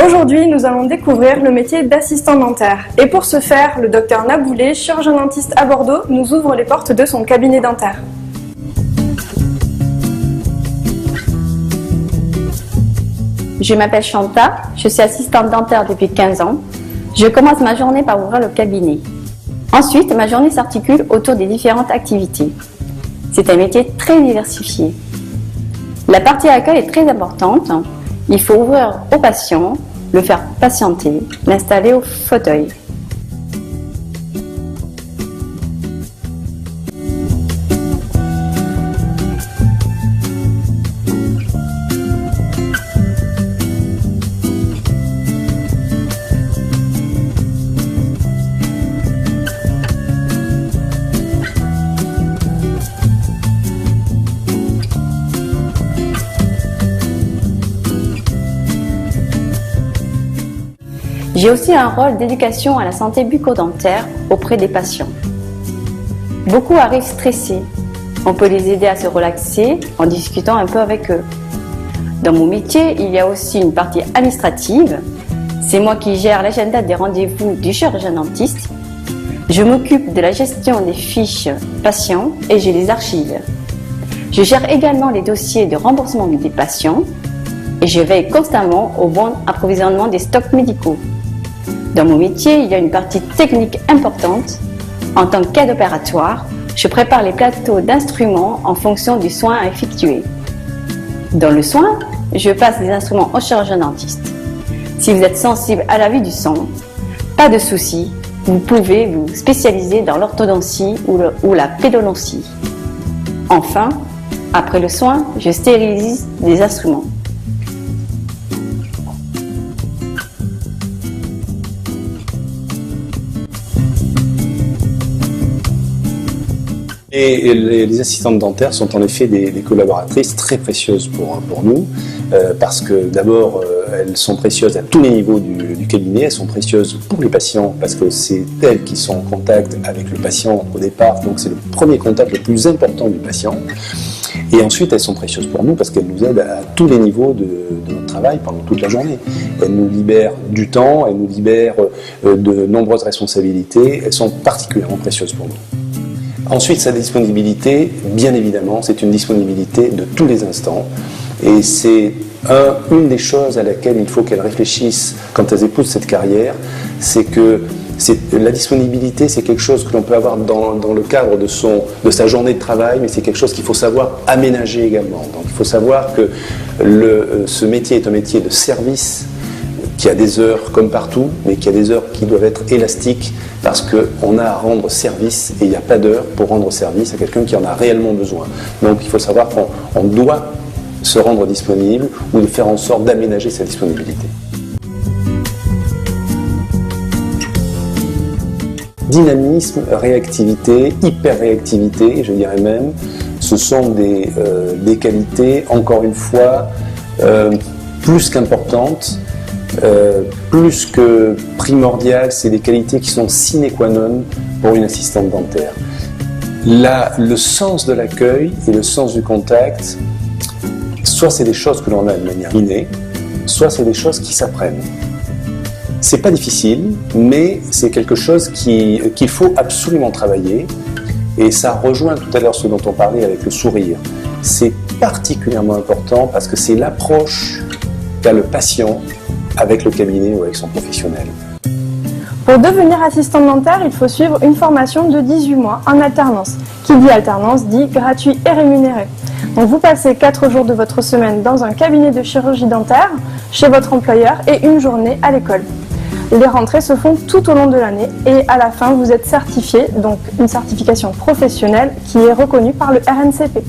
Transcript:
Aujourd'hui, nous allons découvrir le métier d'assistant dentaire. Et pour ce faire, le docteur Naboulé, chirurgien dentiste à Bordeaux, nous ouvre les portes de son cabinet dentaire. Je m'appelle Chanta, je suis assistante dentaire depuis 15 ans. Je commence ma journée par ouvrir le cabinet. Ensuite, ma journée s'articule autour des différentes activités. C'est un métier très diversifié. La partie accueil est très importante. Il faut ouvrir au patient, le faire patienter, l'installer au fauteuil. J'ai aussi un rôle d'éducation à la santé bucco-dentaire auprès des patients. Beaucoup arrivent stressés. On peut les aider à se relaxer en discutant un peu avec eux. Dans mon métier, il y a aussi une partie administrative. C'est moi qui gère l'agenda des rendez-vous du chirurgien dentiste. Je m'occupe de la gestion des fiches patients et je les archive. Je gère également les dossiers de remboursement des patients et je veille constamment au bon approvisionnement des stocks médicaux. Dans mon métier, il y a une partie technique importante. En tant qu'aide opératoire, je prépare les plateaux d'instruments en fonction du soin à effectuer. Dans le soin, je passe les instruments au chirurgien dentiste. Si vous êtes sensible à la vue du son, pas de souci, vous pouvez vous spécialiser dans l'orthodontie ou la pédodontie. Enfin, après le soin, je stérilise les instruments. Et les assistantes dentaires sont en effet des collaboratrices très précieuses pour nous, parce que d'abord elles sont précieuses à tous les niveaux du cabinet, elles sont précieuses pour les patients parce que c'est elles qui sont en contact avec le patient au départ, donc c'est le premier contact le plus important du patient. Et ensuite elles sont précieuses pour nous parce qu'elles nous aident à tous les niveaux de notre travail pendant toute la journée. Elles nous libèrent du temps, elles nous libèrent de nombreuses responsabilités, elles sont particulièrement précieuses pour nous. Ensuite, sa disponibilité, bien évidemment, c'est une disponibilité de tous les instants. Et c'est une des choses à laquelle il faut qu'elles réfléchissent quand elles épousent cette carrière, c'est que la disponibilité, c'est quelque chose que l'on peut avoir dans le cadre de sa journée de travail, mais c'est quelque chose qu'il faut savoir aménager également. Donc il faut savoir que ce métier est un métier de service, qui a des heures comme partout, mais qui a des heures qui doivent être élastiques parce qu'on a à rendre service et il n'y a pas d'heure pour rendre service à quelqu'un qui en a réellement besoin. Donc il faut savoir qu'on doit se rendre disponible ou de faire en sorte d'aménager sa disponibilité. Dynamisme, réactivité, hyper-réactivité, je dirais même, ce sont des qualités, encore une fois, plus qu'importantes. Plus que primordial, c'est des qualités qui sont sine qua non pour une assistante dentaire. Le sens de l'accueil et le sens du contact, soit c'est des choses que l'on a de manière innée, soit c'est des choses qui s'apprennent. C'est pas difficile, mais c'est quelque chose qu'il faut absolument travailler, et ça rejoint tout à l'heure ce dont on parlait avec le sourire. C'est particulièrement important parce que c'est l'approche qu'a le patient avec le cabinet ou avec son professionnel. Pour devenir assistant dentaire, il faut suivre une formation de 18 mois en alternance. Qui dit alternance dit gratuit et rémunéré. Donc vous passez 4 jours de votre semaine dans un cabinet de chirurgie dentaire, chez votre employeur et une journée à l'école. Les rentrées se font tout au long de l'année et à la fin vous êtes certifié, donc une certification professionnelle qui est reconnue par le RNCP.